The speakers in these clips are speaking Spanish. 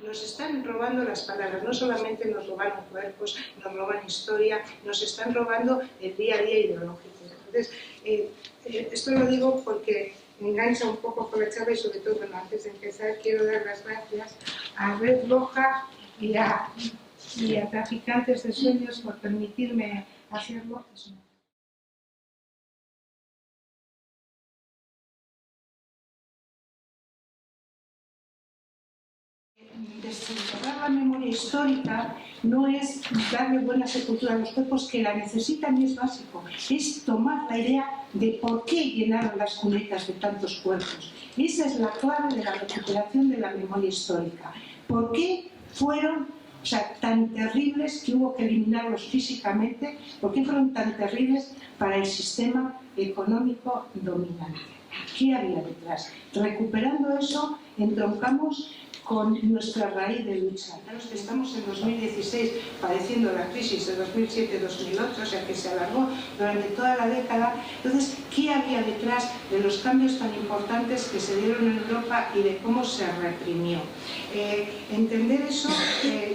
Nos están robando las palabras, no solamente nos robaron cuerpos, nos roban historia, nos están robando el día a día ideológico. Entonces, esto lo digo porque me engancha un poco con la charla y sobre todo, bueno, antes de empezar quiero dar las gracias a Red Roja y a Traficantes de Sueños por permitirme hacerlo. Desenterrar la memoria histórica no es darle buena sepultura a los cuerpos que la necesitan y es básico, es tomar la idea de por qué llenaron las cunetas de tantos cuerpos. Esa es la clave de la recuperación de la memoria histórica. ¿Por qué fueron tan terribles que hubo que eliminarlos físicamente? ¿Por qué fueron tan terribles para el sistema económico dominante? ¿Qué había detrás? Recuperando eso, entroncamos con nuestra raíz de lucha. Estamos en 2016 padeciendo la crisis de 2007-2008, o sea que se alargó durante toda la década. Entonces, ¿qué había detrás de los cambios tan importantes que se dieron en Europa y de cómo se reprimió? Entender eso,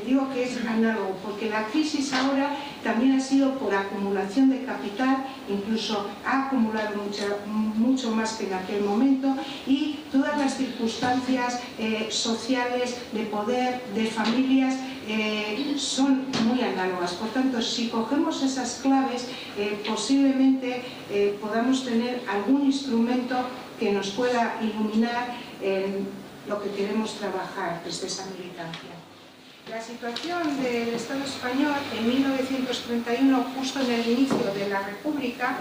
digo que es análogo, porque la crisis ahora también ha sido por acumulación de capital, incluso ha acumulado mucho más que en aquel momento, y todas las circunstancias sociales, de poder, de familias, son muy análogas. Por tanto, si cogemos esas claves, posiblemente podamos tener algún instrumento que nos pueda iluminar en lo que queremos trabajar desde esa militancia. La situación del Estado español en 1931, justo en el inicio de la República,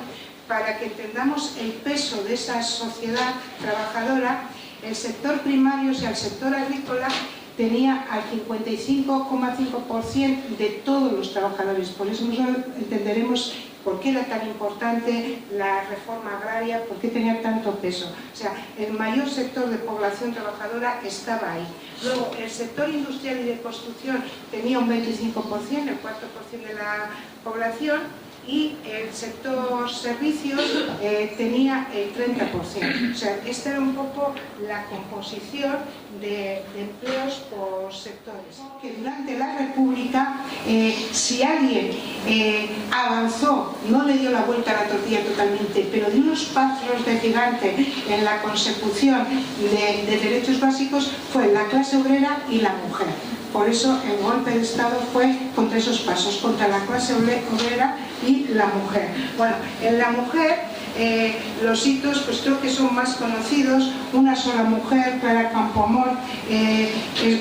para que entendamos el peso de esa sociedad trabajadora, el sector primario, o sea, el sector agrícola, tenía al 55,5% de todos los trabajadores. Por eso nosotros entenderemos por qué era tan importante la reforma agraria, por qué tenía tanto peso. O sea, el mayor sector de población trabajadora estaba ahí. Luego, el sector industrial y de construcción tenía un 25%, el 4% de la población, y el sector servicios tenía el 30%. O sea, esta era un poco la composición de empleos por sectores. Que durante la República, si alguien avanzó, no le dio la vuelta a la tortilla totalmente, pero dio unos pasos de gigante en la consecución de derechos básicos, fue la clase obrera y la mujer. Por eso el golpe de Estado fue contra esos pasos, contra la clase obrera y la mujer. Bueno, en la mujer los hitos pues creo que son más conocidos. Una sola mujer, Clara Campoamor,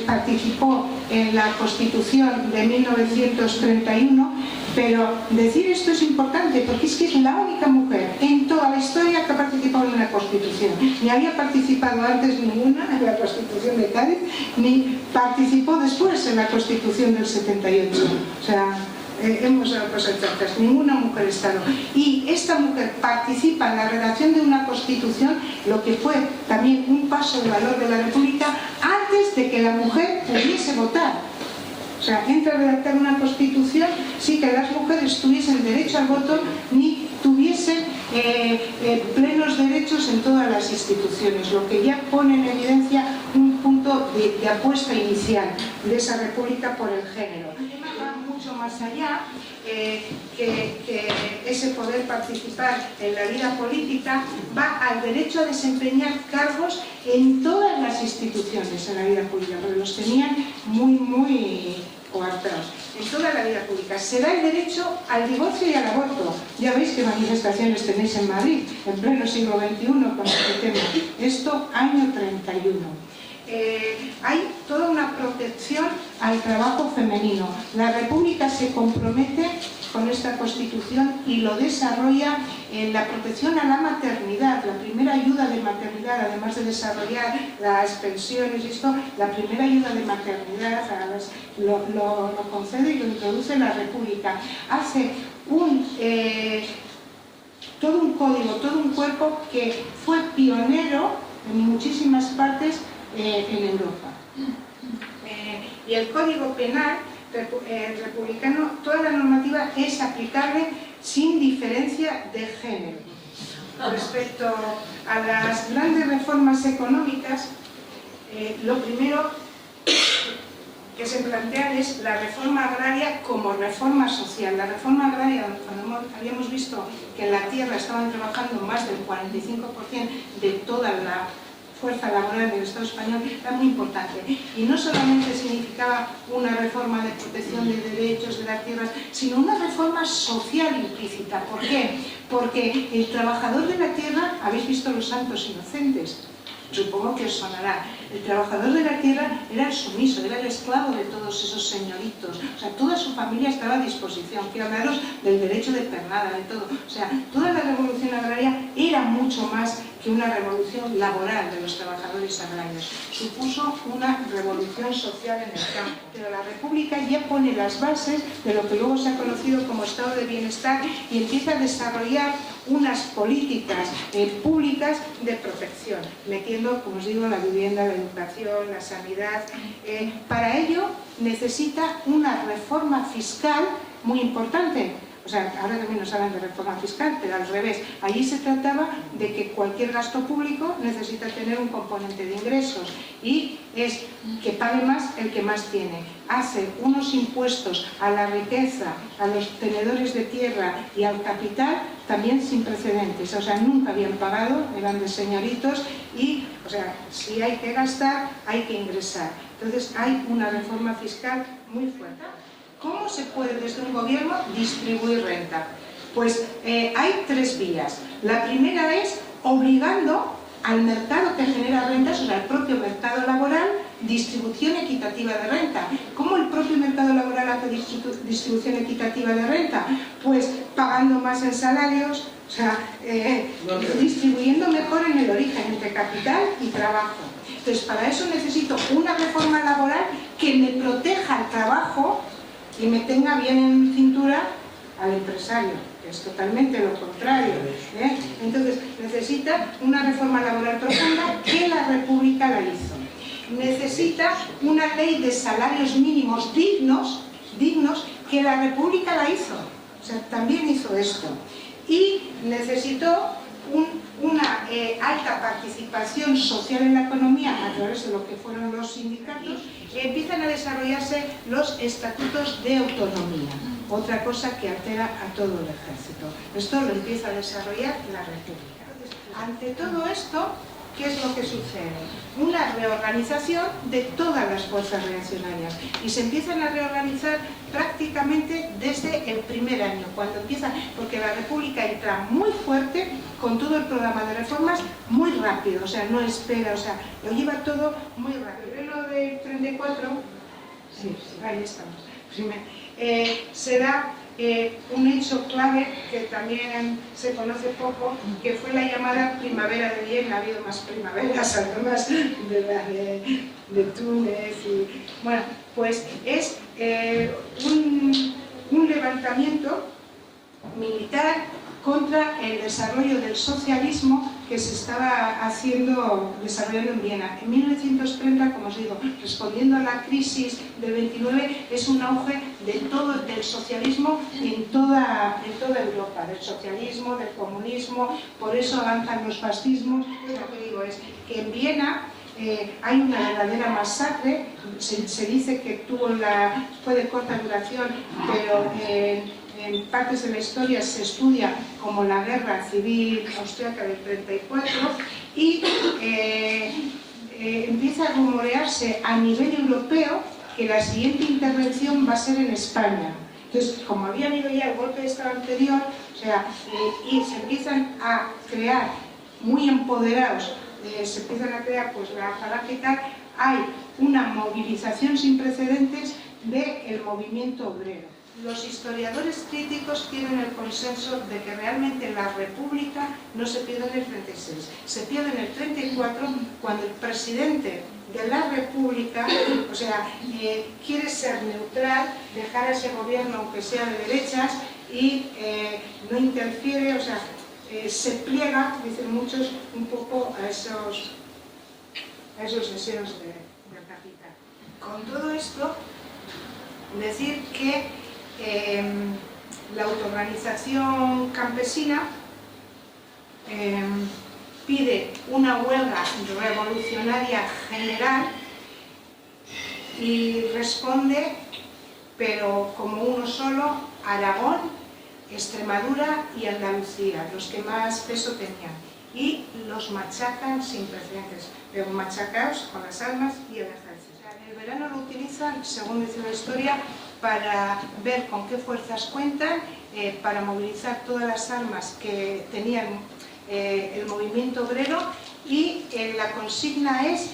participó en la Constitución de 1931, pero decir esto es importante porque es que es la única mujer en toda la historia que ha participado en una Constitución. Ni había participado antes ninguna en la Constitución de Cádiz, ni participó después en la Constitución del 78. O sea, hemos dado cosas exactas, ninguna mujer Estado. Y esta mujer participa en la redacción de una Constitución, lo que fue también un paso de valor de la República antes de que la mujer pudiese votar. O sea, entra a redactar una Constitución sin que las mujeres tuviesen derecho al voto ni tuviesen plenos derechos en todas las instituciones, lo que ya pone en evidencia un punto de apuesta inicial de esa República por el género. Mucho más allá que ese poder participar en la vida política, va al derecho a desempeñar cargos en todas las instituciones en la vida pública, porque los tenían muy coartados. En toda la vida pública se da el derecho al divorcio y al aborto. Ya veis qué manifestaciones tenéis en Madrid, en pleno siglo XXI con este tema. Esto año 31. Hay toda una protección al trabajo femenino. La República se compromete con esta Constitución y lo desarrolla en la protección a la maternidad, la primera ayuda de maternidad, además de desarrollar las pensiones y esto, la primera ayuda de maternidad lo concede y lo introduce la República. Hace todo un código, todo un cuerpo que fue pionero en muchísimas partes en Europa. Y el Código Penal republicano, toda la normativa es aplicable sin diferencia de género. Respecto a las grandes reformas económicas, lo primero que se plantean es la reforma agraria como reforma social. La reforma agraria, cuando habíamos visto que en la tierra estaban trabajando más del 45% de toda la fuerza laboral del Estado español, era muy importante. Y no solamente significaba una reforma de protección de derechos de las tierras, sino una reforma social implícita. ¿Por qué? Porque el trabajador de la tierra, habéis visto Los Santos Inocentes, supongo que os sonará. El trabajador de la tierra era el sumiso, era el esclavo de todos esos señoritos. O sea, toda su familia estaba a disposición. Quiero hablaros del derecho de pernada, de todo. O sea, toda la revolución agraria era mucho más que una revolución laboral de los trabajadores agrarios. Supuso una revolución social en el campo. Pero la República ya pone las bases de lo que luego se ha conocido como estado de bienestar y empieza a desarrollar unas políticas públicas de protección, metiendo, como os digo, la vivienda, la educación, la sanidad. Para ello necesita una reforma fiscal muy importante. O sea, ahora también nos hablan de reforma fiscal, pero al revés. Allí se trataba de que cualquier gasto público necesita tener un componente de ingresos y es que pague más el que más tiene. Hace unos impuestos a la riqueza, a los tenedores de tierra y al capital también sin precedentes. O sea, nunca habían pagado, eran de señoritos y, o sea, si hay que gastar, hay que ingresar. Entonces hay una reforma fiscal muy fuerte. ¿Cómo se puede desde un gobierno distribuir renta? Pues hay tres vías. La primera es obligando al mercado que genera rentas, o sea, al propio mercado laboral, distribución equitativa de renta. ¿Cómo el propio mercado laboral hace distribución equitativa de renta? Pues pagando más en salarios, o sea, distribuyendo mejor en el origen entre capital y trabajo. Entonces, para eso necesito una reforma laboral que me proteja el trabajo y me tenga bien en cintura al empresario, que es totalmente lo contrario. Entonces, necesita una reforma laboral profunda que la República la hizo. Necesita una ley de salarios mínimos dignos que la República la hizo. O sea, también hizo esto. Y necesitó una alta participación social en la economía a través de lo que fueron los sindicatos. Empiezan a desarrollarse los estatutos de autonomía, otra cosa que altera a todo el ejército. Esto lo empieza a desarrollar la República. Ante todo esto, ¿qué es lo que sucede? Una reorganización de todas las fuerzas reaccionarias y se empiezan a reorganizar prácticamente desde el primer año, cuando empieza, porque la República entra muy fuerte con todo el programa de reformas muy rápido, o sea, no espera, o sea, lo lleva todo muy rápido. En lo del 34, sí, ahí estamos, será un hecho clave que también se conoce poco, que fue la llamada primavera de Viena. Ha habido más primaveras, además de la de Túnez. Y, bueno, pues es un levantamiento militar contra el desarrollo del socialismo que se estaba desarrollando en Viena. En 1930, como os digo, respondiendo a la crisis del 29, es un auge del socialismo en toda Europa, del socialismo, del comunismo, por eso avanzan los fascismos. Lo que digo es que en Viena hay una verdadera masacre, se dice que fue de corta duración, pero en partes de la historia se estudia como la guerra civil austriaca del 34 y empieza a rumorearse a nivel europeo que la siguiente intervención va a ser en España. Entonces, como había habido ya el golpe de Estado anterior, o sea, y se empiezan a crear muy empoderados, se empiezan a crear pues la falange y tal, hay una movilización sin precedentes del movimiento obrero. Los historiadores críticos tienen el consenso de que realmente la República no se pierde en el 36, se pierde en el 34 cuando el presidente de la República, o sea, quiere ser neutral, dejar a ese gobierno aunque sea de derechas y no interfiere, o sea, se pliega, dicen muchos, un poco a esos deseos del capital. Con todo esto, decir que la autoorganización campesina pide una huelga revolucionaria general y responde, pero como uno solo, Aragón, Extremadura y Andalucía, los que más peso tenían, y los machacan sin precedentes, pero machacados con las armas y el ejército. El verano lo utilizan, según dice la historia, para ver con qué fuerzas cuentan, para movilizar todas las armas que tenían el movimiento obrero, y la consigna es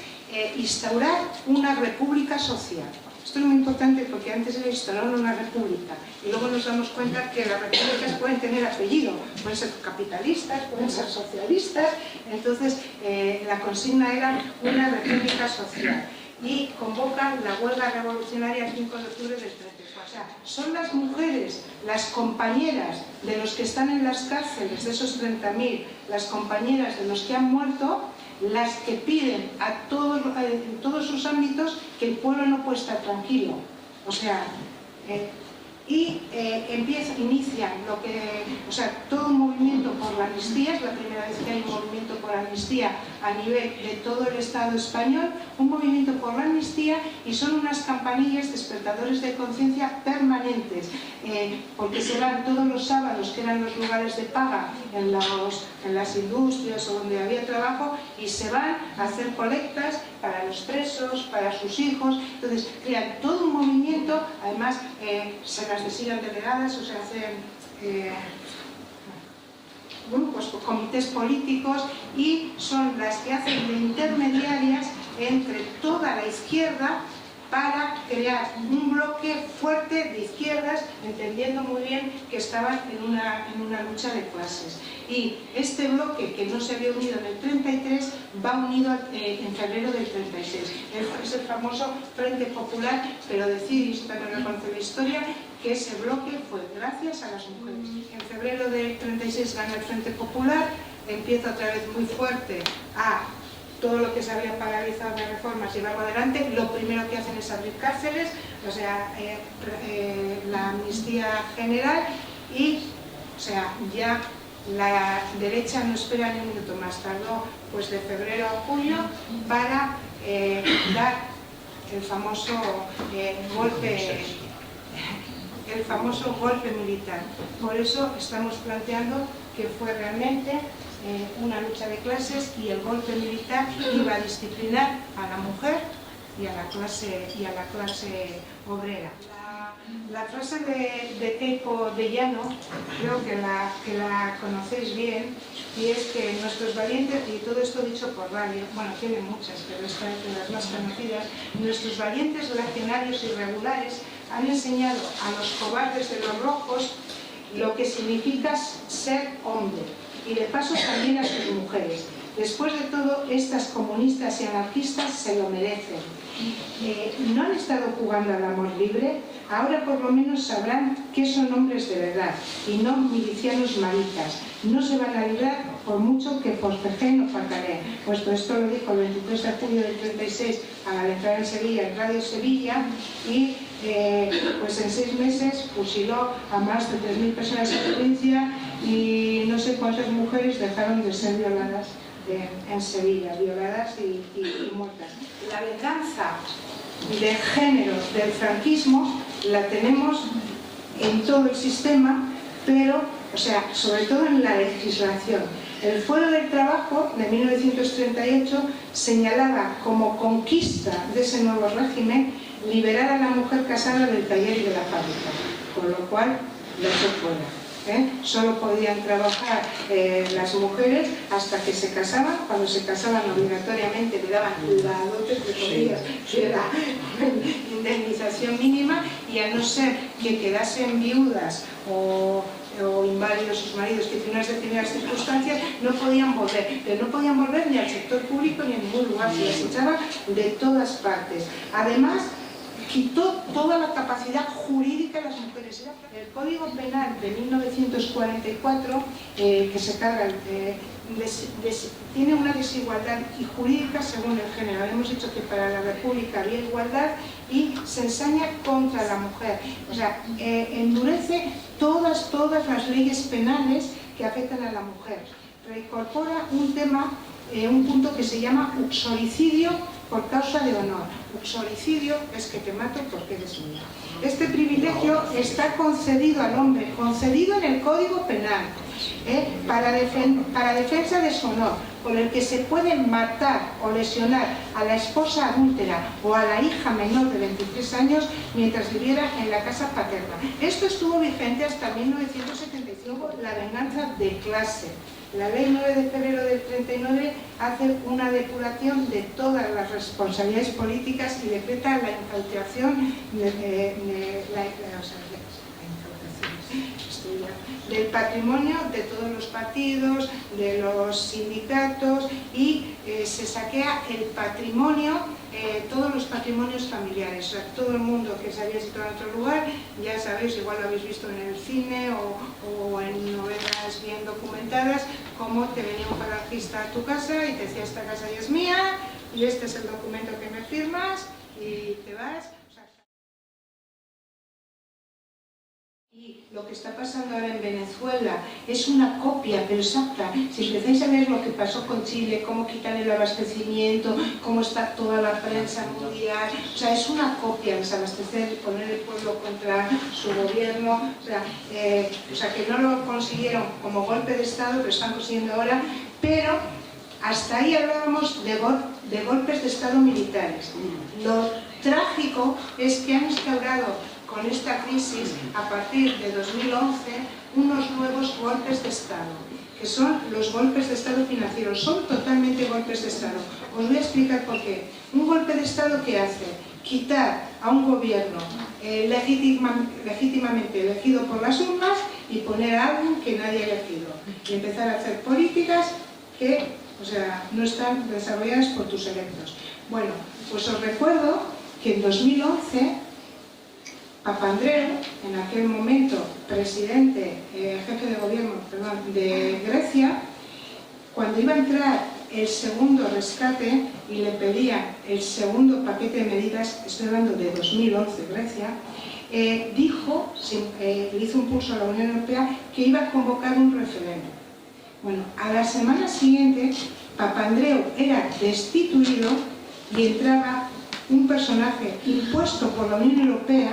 instaurar una república social. Esto es muy importante porque antes era instaurar una república y luego nos damos cuenta que las repúblicas pueden tener apellido, pueden ser capitalistas, pueden ser socialistas. Entonces la consigna era una república social y convocan la huelga revolucionaria el 5 de octubre del 34. O sea, son las mujeres, las compañeras de los que están en las cárceles, de esos 30.000, las compañeras de los que han muerto, las que piden en todos sus ámbitos que el pueblo no puede estar tranquilo. O sea, inician todo un movimiento por la amnistía. Es la primera vez que hay un movimiento por la amnistía a nivel de todo el Estado español, un movimiento por la amnistía, y son unas campanillas despertadores de conciencia permanentes, porque se van todos los sábados, que eran los lugares de paga en las industrias o donde había trabajo, y se van a hacer colectas para los presos, para sus hijos. Entonces crean todo un movimiento. Además se las designan delegadas, o se hacen grupos, comités políticos, y son las que hacen de intermediarias entre toda la izquierda para crear un bloque fuerte de izquierdas, entendiendo muy bien que estaban en una lucha de clases. Y este bloque, que no se había unido en el 33, va unido en febrero del 36. Es el famoso Frente Popular, pero decir, y esto también lo conoce la historia, que ese bloque fue gracias a las mujeres. En febrero del 36 gana el Frente Popular, empieza otra vez muy fuerte a todo lo que se había paralizado de reformas llevarlo adelante. Lo primero que hacen es abrir cárceles, o sea, la amnistía general, y o sea, ya la derecha no espera ni un minuto más. Tardó pues de febrero a julio para dar el famoso golpe militar. Por eso estamos planteando que fue realmente una lucha de clases, y el golpe militar iba a disciplinar a la mujer y a la clase obrera. La frase de Keipo de Llano, creo que la conocéis bien, y es que nuestros valientes, y todo esto dicho por radio, bueno, tiene muchas, pero esta es de las más conocidas, nuestros valientes legionarios irregulares han enseñado a los cobardes de los rojos lo que significa ser hombre, y de paso también a sus mujeres. Después de todo, estas comunistas y anarquistas se lo merecen. No han estado jugando al amor libre, ahora por lo menos sabrán que son hombres de verdad y no milicianos maricas. No se van a librar por mucho que forcejeen o pataleen. Puesto esto lo dijo el 23 de julio del 36 al entrar en Sevilla, en Radio Sevilla, y pues en 6 meses fusiló a más de 3.000 personas en provincia, y no sé cuántas mujeres dejaron de ser violadas en Sevilla, violadas y muertas. La venganza de género del franquismo la tenemos en todo el sistema, pero, o sea, sobre todo en la legislación. El Fuero del Trabajo de 1938 señalaba como conquista de ese nuevo régimen liberar a la mujer casada del taller y de la fábrica, con lo cual la echó fuera. Solo podían trabajar las mujeres hasta que se casaban. Cuando se casaban obligatoriamente le daban la dote de comillas, que era indemnización mínima, y a no ser que quedasen viudas o inválidos sus maridos, que en unas determinadas circunstancias no podían volver, pero no podían volver ni al sector público ni a ningún lugar, se les echaba de todas partes. Además, quitó toda la capacidad jurídica de las mujeres. El Código Penal de 1944, que se carga, tiene una desigualdad y jurídica según el género. Hemos dicho que para la República había igualdad, y se ensaña contra la mujer. O sea, endurece todas las leyes penales que afectan a la mujer. Reincorpora un tema, un punto que se llama uxoricidio por causa de honor. Uxoricidio es que te mato porque eres mía. Este privilegio está concedido al hombre, concedido en el Código Penal, para defensa de su honor, por el que se puede matar o lesionar a la esposa adúltera o a la hija menor de 23 años mientras viviera en la casa paterna. Esto estuvo vigente hasta 1975, la venganza de clase. La ley 9 de febrero del 39 hace una depuración de todas las responsabilidades políticas y decreta la infiltración del patrimonio de todos los partidos, de los sindicatos y se saquea el patrimonio, todos los patrimonios familiares. O sea, todo el mundo que se había situado en otro lugar, ya sabéis, igual lo habéis visto en el cine o en novelas bien documentadas, cómo te venía un falangista a tu casa y te decía: esta casa ya es mía y este es el documento que me firmas y te vas. Y lo que está pasando ahora en Venezuela es una copia, pero exacta. Si empezáis a ver lo que pasó con Chile, cómo quitan el abastecimiento, cómo está toda la prensa mundial, o sea, es una copia, desabastecer, poner el pueblo contra su gobierno, o sea, que no lo consiguieron como golpe de Estado, pero están consiguiendo ahora, pero hasta ahí hablábamos de golpes de Estado militares. Lo trágico es que han instaurado con esta crisis, a partir de 2011, unos nuevos golpes de Estado, que son los golpes de Estado financieros. Son totalmente golpes de Estado. Os voy a explicar por qué. Un golpe de Estado, ¿qué hace? Quitar a un gobierno legítimamente elegido por las urnas y poner a alguien que nadie ha elegido. Y empezar a hacer políticas que, o sea, no están desarrolladas por tus electos. Bueno, pues os recuerdo que en 2011 Papandreou, en aquel momento presidente, jefe de gobierno, de Grecia, cuando iba a entrar el segundo rescate y le pedía el segundo paquete de medidas, estoy hablando de 2011 Grecia, dijo, le hizo un pulso a la Unión Europea, que iba a convocar un referéndum. Bueno, a la semana siguiente Papandreou era destituido y entraba un personaje impuesto por la Unión Europea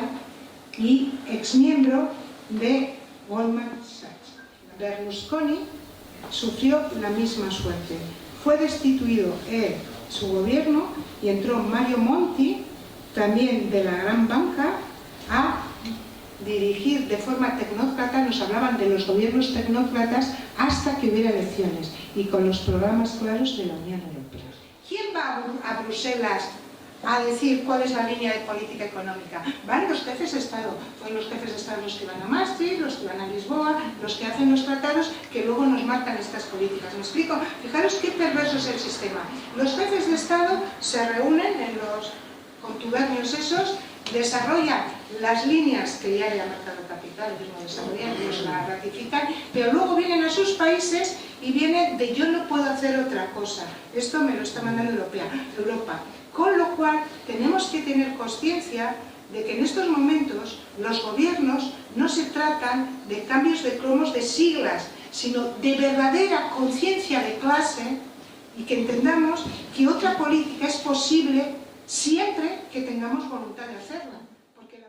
y exmiembro de Goldman Sachs. Berlusconi sufrió la misma suerte. Fue destituido su gobierno y entró Mario Monti, también de la gran banca, a dirigir de forma tecnócrata. Nos hablaban de los gobiernos tecnócratas hasta que hubiera elecciones y con los programas claros de la Unión Europea. ¿Quién va a Bruselas a decir cuál es la línea de política económica? Van los jefes de Estado. Son los jefes de Estado los que van a Maastricht, los que van a Lisboa, los que hacen los tratados que luego nos marcan estas políticas. ¿Me explico? Fijaros qué perverso es el sistema. Los jefes de Estado se reúnen en los contubernios esos, desarrollan las líneas que ya haya marcado capital, mismo desarrollan, ellos la ratifican, pero luego vienen a sus países y vienen de yo no puedo hacer otra cosa. Esto me lo está mandando Europa. Con lo cual, tenemos que tener conciencia de que en estos momentos los gobiernos no se tratan de cambios de cromos de siglas, sino de verdadera conciencia de clase y que entendamos que otra política es posible siempre que tengamos voluntad de hacerla. Porque